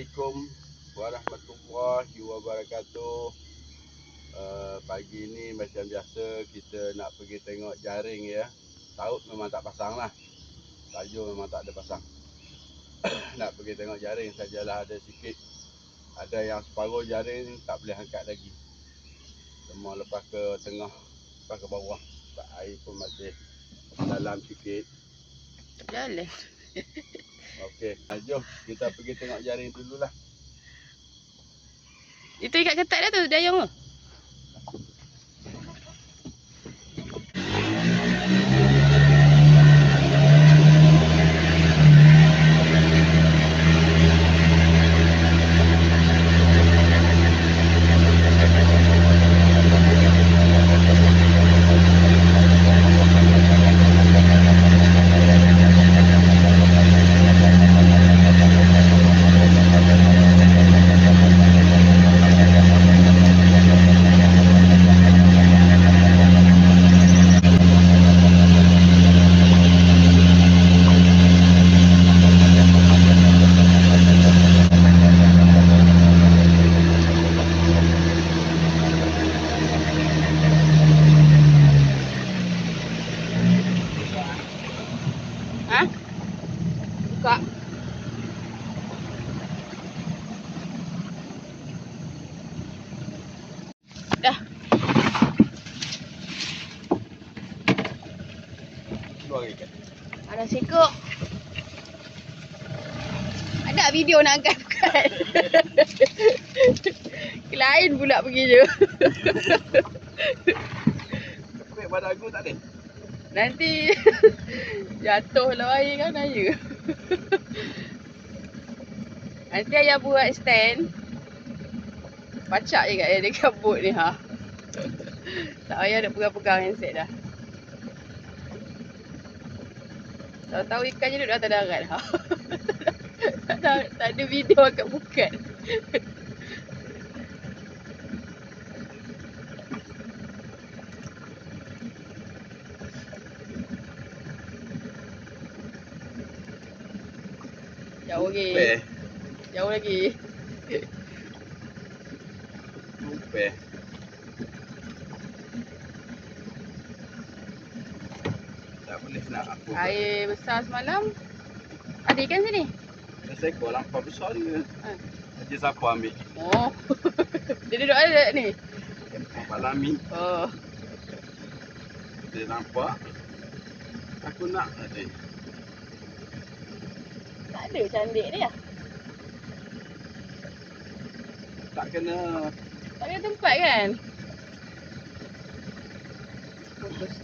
Assalamualaikum warahmatullahi wabarakatuh. Pagi ni macam biasa kita nak pergi tengok jaring ya. Taut memang tak pasang lah. Tajuk memang tak ada pasang. Nak pergi tengok jaring sajalah, ada sikit. Ada yang separuh jaring tak boleh angkat lagi. Semua lepas ke tengah, lepas ke bawah. Sebab air pun masih dalam sikit. Jalan. Okey, jom kita pergi tengok jaring dululah. Itu ikat ketat dah tu, dayung tu. Ha? Buka. Dah. Keluar ikat. Ada sikuk. Ada video nak angkat bukan? Lain pula pergi je. Kepek badan aku tak ada. Nanti jatuh lah air kan air. Nanti ayah buat stand. Pacak je kat dia dekat boat ni ha. Tak payah nak pegang-pegang handset dah. Tahu-tahu ikan je duduk atas darat ha. Tak ada video angkat bukan. Jauh lagi. Jauh lagi. Lupa. Tak boleh nak aku. Air besar semalam. Ada ikan sini? Ada seekor lampau besar dia. Ha. Haji siapa ambil? Oh. Dia duduk ada ni. Pak Lami. Oh. Dia nampak. Aku nak tadi. Tak ada cantik dia. Tak kena. Tak ada tempat kan? Fokus.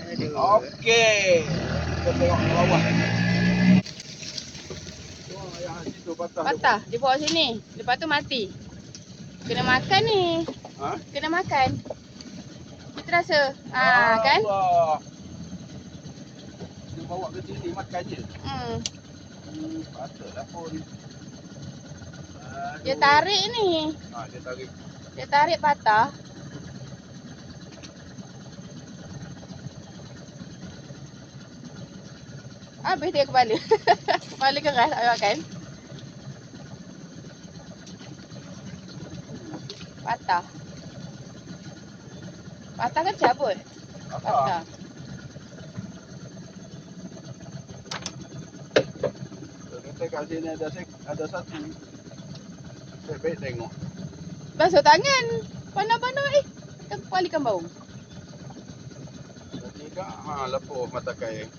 Aduh. Okey. Kita tengok ke bawah. Wah, yang situ patah. Patah. Dia bawa sini. Lepas tu mati. Kena makan ni. Ha? Kena makan. Kita rasa. Ha, kan? Allah. Dia bawa ke sini makan je. Patutlah pun. Dia tarik ni. Ha, dia tarik. Dia tarik patah. Habis dia kepala. Kepala keras tak makan. Patah. Patah kan cabut? Patah. Kita kat sini ada satu. Baik-baik tengok. Basuh tangan. Panas-panas kepala ikan bau. Tidak, lepuh mata kain.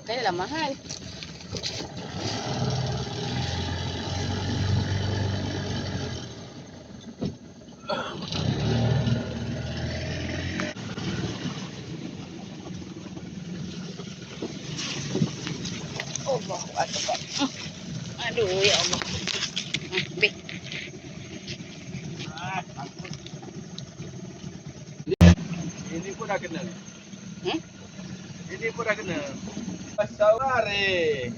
Kain dah mahal. Allah Akbar. Aduh ya Allah. Ambil. Ini pun dah kena. Hmm? Ini pun dah kena. Wasaware.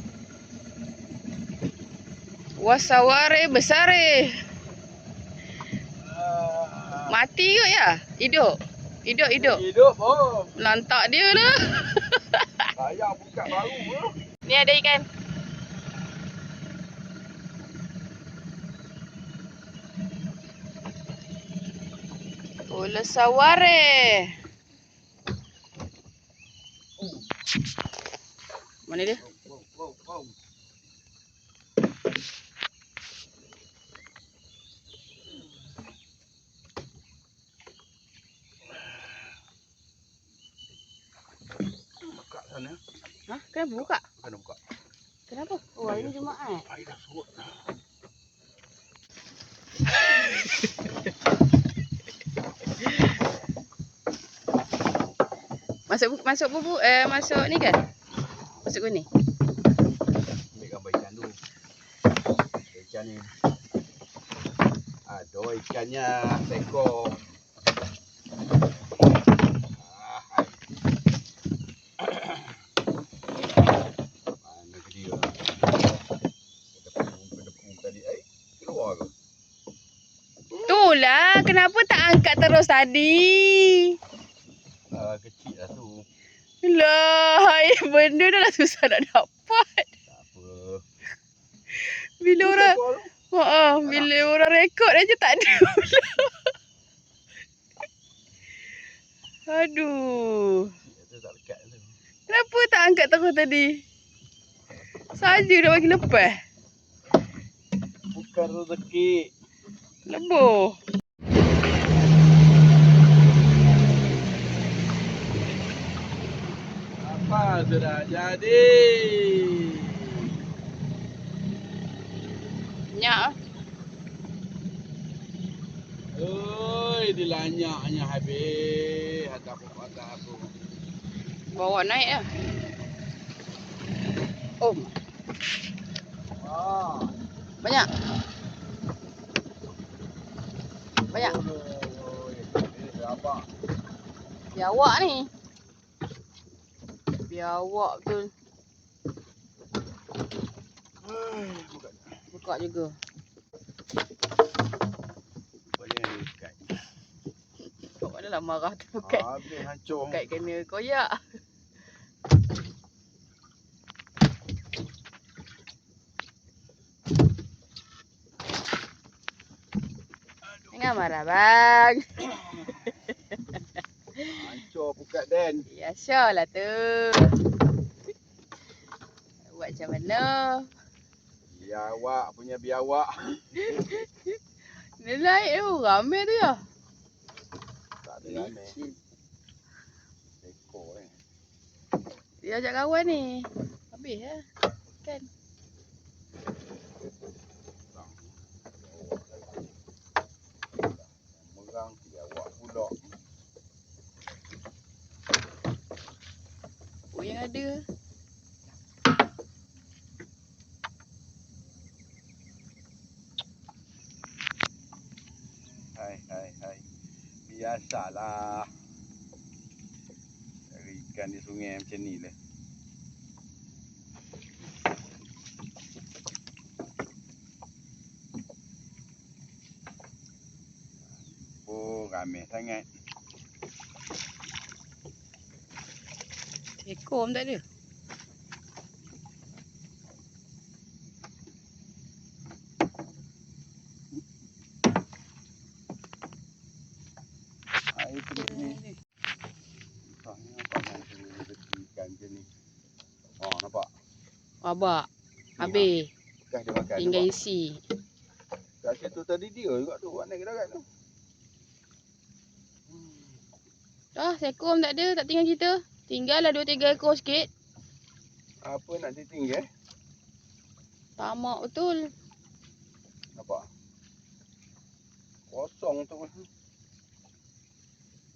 Wasaware besar. Mati ke ya? Hidup? Hidup, hidup. Hidup oh. Lantak dia lah. Ayah buka baru tu. Ni ada ikan. Ula saware. Mana dia? Wow. Buka sana. Hah? Kenapa buka? Kena buka. Kenapa? Oh, hari ni Jumaat. Air dah surut. Masuk ni kan? Masuk ni. Ambil gambar ikan tu. Ikan ni. Aduh, ikannya seekor. Mana ke dia? Kedepung tadi. Keluar ke? Itulah, kenapa tak angkat terus tadi? Kecil lah tu. Lah, benda dah lah susah nak dapat. Tak apa. Bila Tu orang seekor tu. bila orang rekod aja tak ada pula. Aduh. Kecil tu tak lekat tu. Kenapa tak angkat terus tadi? Saja dah bagi lepas. Bukan rezeki. Leboh. Apa sudah jadi? Nyak. Oi, dilanyaknya habis. Atas apa. Bawa naik lah. Oh, banyak. Banyak. Berapa? Biawak ni. Biawak betul. Buka juga. Banyak ikan. Kau mana lah marah tu bukan. Habis hancur. Bukan kena koyak. Jangan marah bang. Hancur pukat Den. Biasa lah tu. Buat macam mana? Biawak punya biawak. Dia naik tu. Ramai tu ya. Tak ada ramai. Ekor ni. Dia ajak kawan ni. Habis lah. Kan. Merang biawak pula. Oh yang ada. Hai. Biasalah. Cari ikan di sungai macam ni lah. Oh, ramai sangat. Ekor pun tak ada. Air terus ni. Entahnya apa yang rezeki ikan macam ni. Oh, nampak? Abak. Habis. Kah dia makan. Tinggal Nampak? isi. Kat situ tadi dia juga tu. Buat naik ke darat tu. Seekor pun tak ada. Tak tinggal kita. Tinggal lah 2-3 ekor sikit. Apa nak ditinggal? Tamak betul. Nampak? Kosong tu.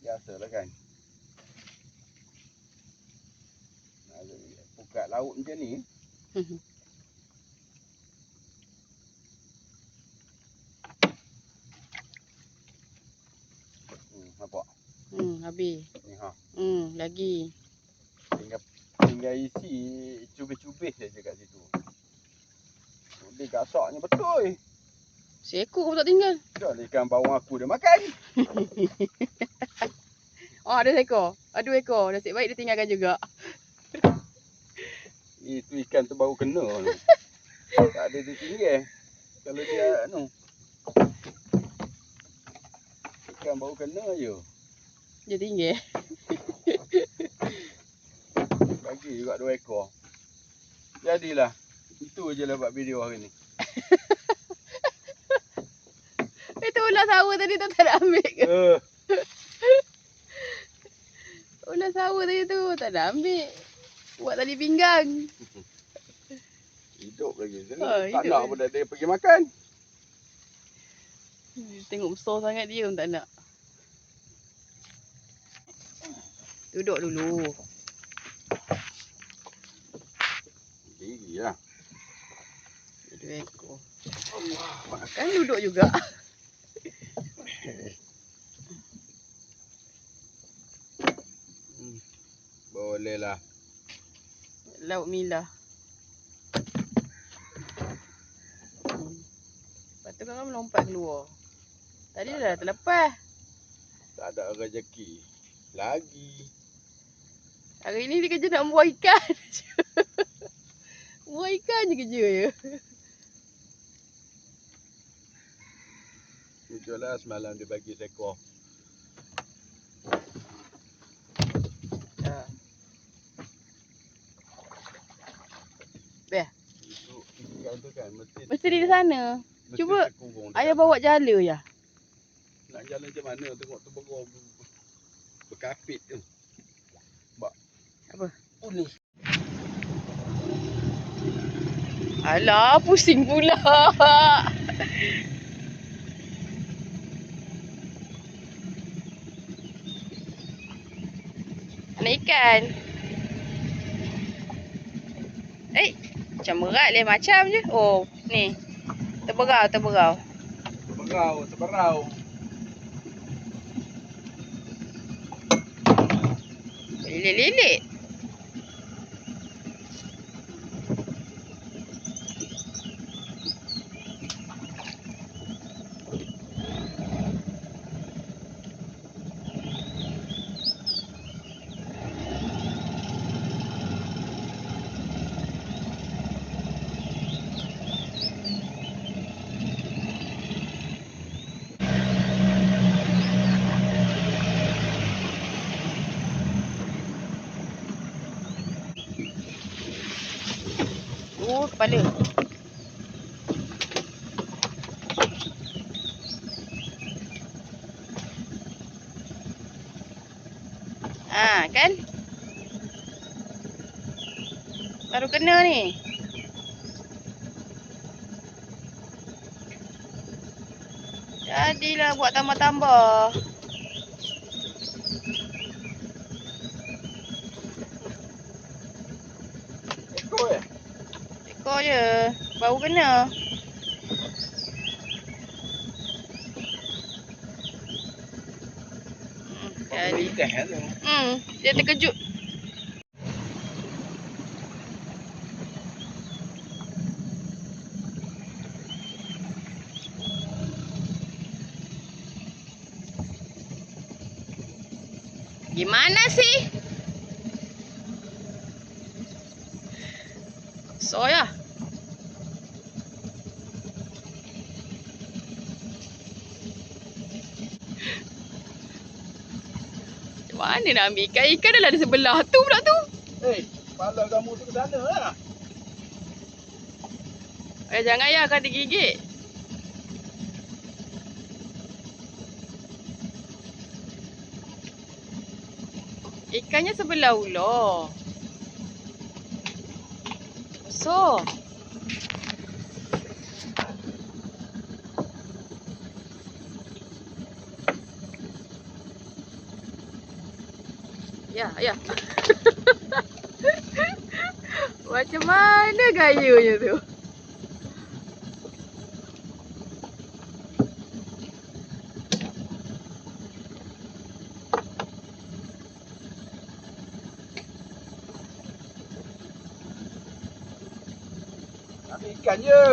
Biasalah kan. Pukat laut macam ni. Nampak? Habis. Ni ha. Lagi. Tinggal isi cubis-cubis saja kat situ. Boleh gasaknya betul. Seekor pun tak tinggal. Dah ikan bawang aku dia makan. Oh, ada seekor. Ada ekor. Nasib baik dia tinggalkan juga. Itu ikan tu baru kena tu. Tak ada dia tinggal. Kalau dia ikan baru kena je. Dia tinggal. Bagi juga 2 ekor. Jadilah. Itu je lah buat video hari ni. Itu ular sawa tadi tu tak nak ambil ke? Ular sawa tadi tu tak nak ambil. Buat tali pinggang. Hidup lagi. Ha, Tak hidup nak lagi. pun dia pergi makan. Tengok besar sangat dia pun tak nak. Duduk dulu. Gigi lah. 2 ekor. Kan duduk juga. Boleh lah. Laut Mila. Lepas tu kan melompat keluar. Tadi dah terlepas. Tak ada rezeki. Lagi. Hari ni dia kerja nak buang ikan. Buang ikan je kerja je. Jujur lah semalam dia bagi seekor. Beh, Itu ikan tu kan mesti di sana. mesti Cuba terkurung ayah dekat. bawa jala ya. Nak jalan macam mana tengok tu berkapit tu. Apa? Ni. Alah, pusing pula. Nak ikan. Macam berat lain macam je. Oh, ni. Terberau. Terberau. Lilit-lilit. Kepala. Kan? Baru kena ni. Jadilah buat tambah-tambah. Ekor je. Baru kena. Jadi. Dia terkejut. Gimana sih? So ya. Mana nak ambil ikan? Ikan dah ada sebelah tu pula tu. Kepala kamu tu ke sana lah. Jangan ya, akan digigit. Ikannya sebelah ular. So. Ya. Macam mana gayanya tu? Ambil ikan je.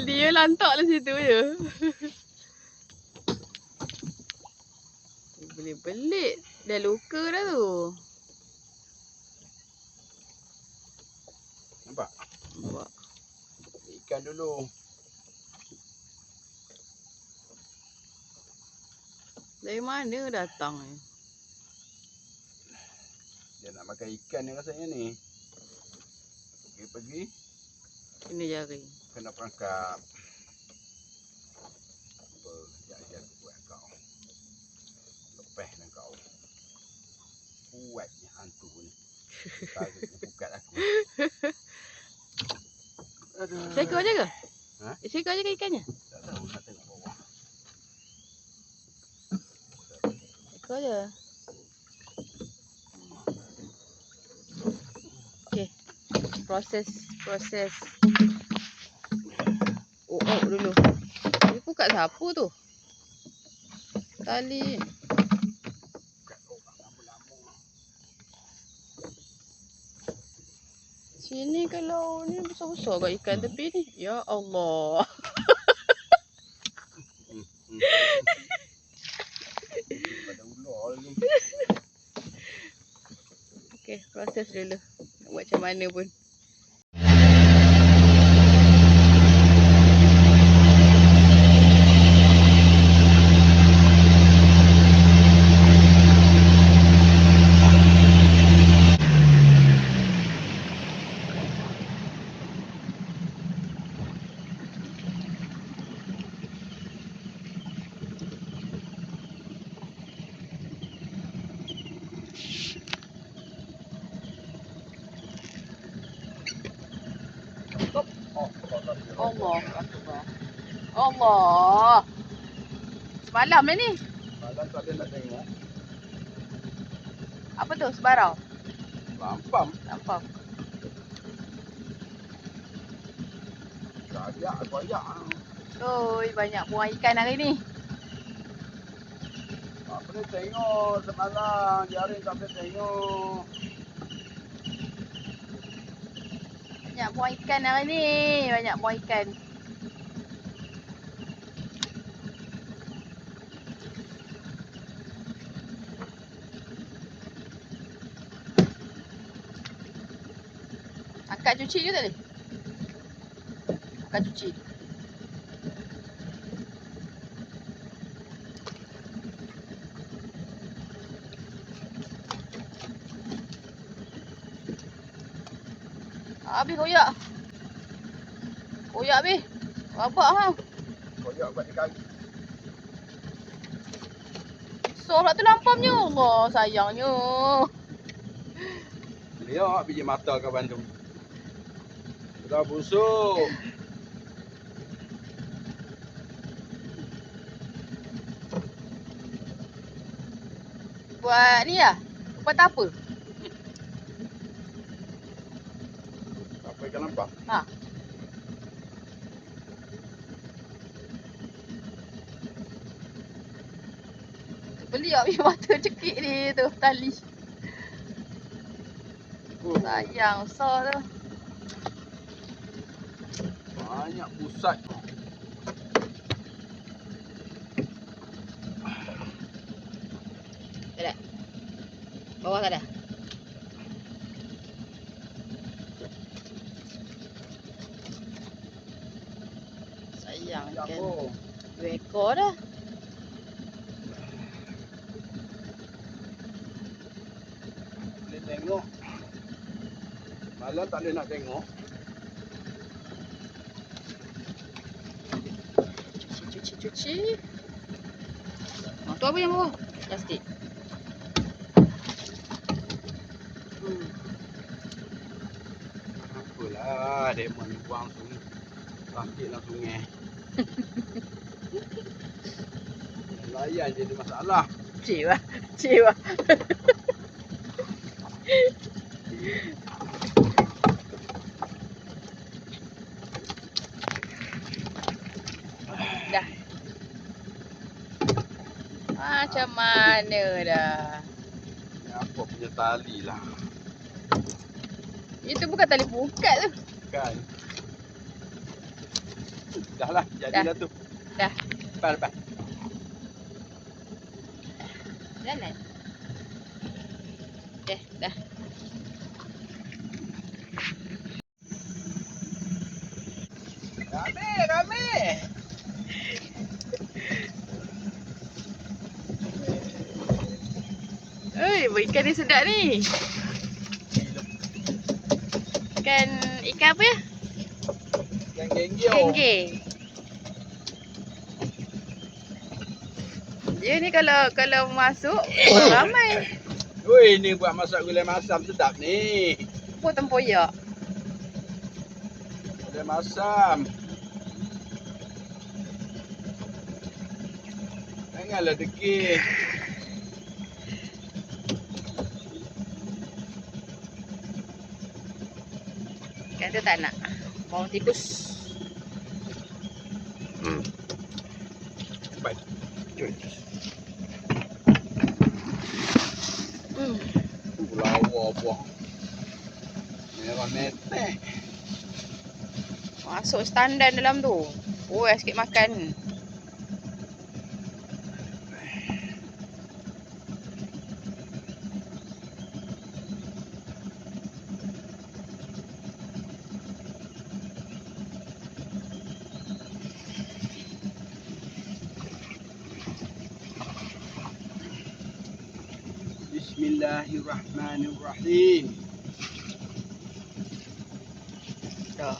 Dia lantak lah situ je. Belit-belit. Dah luka dah tu. Nampak? Nampak. Ikan dulu. Dari mana datang ni? Dia nak makan ikan ni rasanya ni. Pergi-pergi Kena jaring. kena perangkap. Apa? Sekejap aku buat kau. Lepeh dengan kau. Kuatnya hantu ni. Tariknya bukat aku. Aduh. Seekor je ke? Ha? Seekor je ke ikannya? Tak tahu, nak tengok bawah. Seekor je. Okey. Proses. Oh dulu. Ni pun kat siapa tu? Tali. Bukat orang lama-lama. Sini kalau ni besar-besar kat ikan tepi ni. Ya Allah. Pada ular ni. Okey, proses dulu. Nak buat macam mana pun. Allah Akbar. Allah. Semalam dah ni. Malam tak ada nak tengok. Apa tu? Sebarau? Lampam. Nampak. Koyak. Oi, banyak buang ikan hari ni. Tak boleh tengok semalam. Jaring tak boleh tengok. Banyak buang ikan hari ni. Banyak buang ikan. Angkat cuci ke tak ni? Angkat cuci. Habis koyak. Koyak habis. Rabak ha. Koyak buat di kaki. Besar pula tu lampamnya. Allah sayangnya. Lihat biji mata kawan tu. Dah busuk. Buat ni lah. Buat apa? Apa ikan nampak? Ha. Beli tak punya mata cekik ni tu. Tali. Sayang besar tu. Banyak pusat. Tak ada. Bawah tak ada. Sayang ikan. Jauh. 2 ekor dah. Boleh tengok. Malam tak boleh nak tengok. Cuci. Tu apa yang bawah? Plastik. Apalah, demon ni buang sungai. Plastik dalam sungai. Layan jadi masalah. Ciwa. Dah. Macam mana dah? Ni apa punya tali lah. Itu bukan tali bukat tu. Kan. Dah lah, jadilah tu. Dah. Lepas. Jalan. Dah. Rame. Ikan ni sedap ni. Ikan apa ya? Ikan genggio. Gengge. Dia ni kalau masuk ramai. Woi, ni buat masak gulai masam sedap ni. Apa tempoyak? Gulai masam. Janganlah degil. Ikan tu tak nak. Bawang tikus. Baik. Cuy. Lawa buah. Merah metek. Masuk standar dalam tu. Sikit makan. Bismillahirrahmanirrahim. Dah.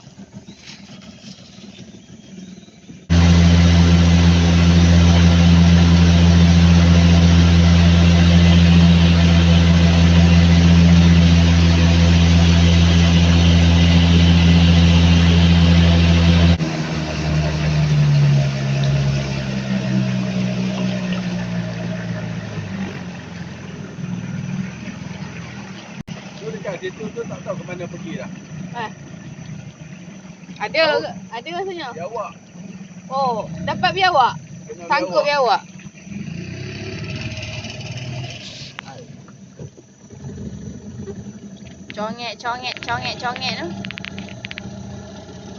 Tu dekat situ tu tak tahu ke mana pergi dah. Ada rasanya. Biawak. Oh, dapat biawak. Kena Sangkut biawak. Congek tu.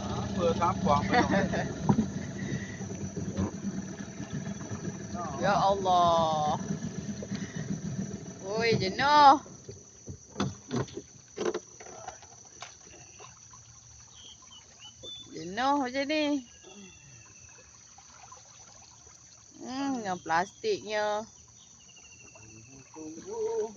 Apa sampah penuh. Ya Allah. Oi, jenuh. Jenuh macam ni. Dengan plastiknya. Tunggu.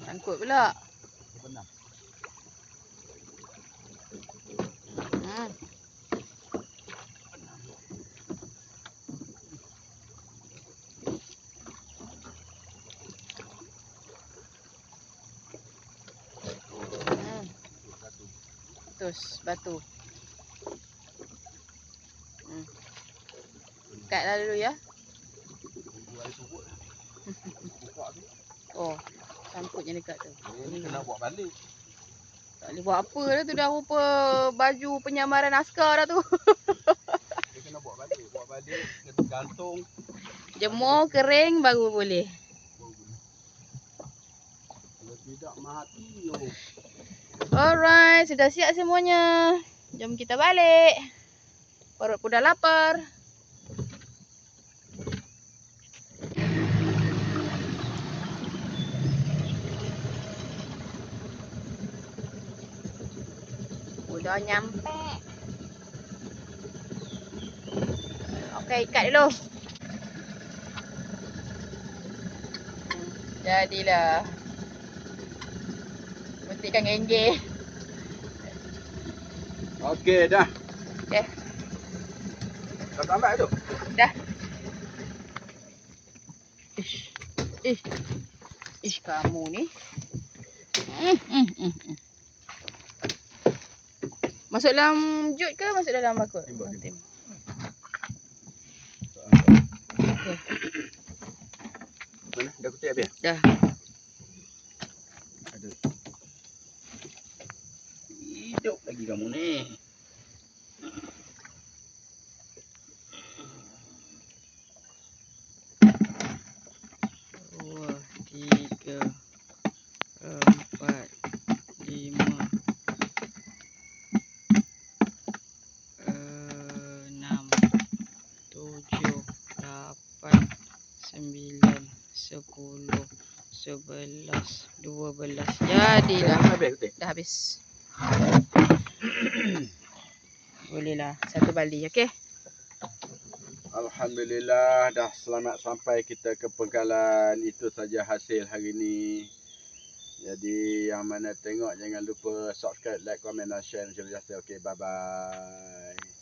Sangkut pula. Benar. Terus batu. Kat dah dulu ya. Oh, sangkutnya dekat tu. Ini kena buat balik. Tak boleh buat apa dah tu, dah rupa baju penyamaran askar dah tu. Dia kena buat balik, kena gantung. Jemur kering baru boleh. Kalau tidak mati yo. Alright, sudah siap semuanya. Jom kita balik. Perut pun dah lapar. Udah nyampe. Okey, ikat dulu. Jadilah. Betikkan gengge. Okey dah. Okey. Dah tambah tu. Dah. Ish kamu ni. Masuk dalam jut ke masuk dalam bakul? Tim. Okey. Mana? Dah kutip habis? Dah. Ada. Hidup lagi kamu ni. Dua, tiga. 9, 10, 11, 12. Jadilah. Dah habis. Bolehlah satu bali, okey? Alhamdulillah dah selamat sampai kita ke pengkalan. Itu saja hasil hari ni. Jadi yang mana tengok jangan lupa subscribe, like, komen dan share macam biasa. Okey, bye bye.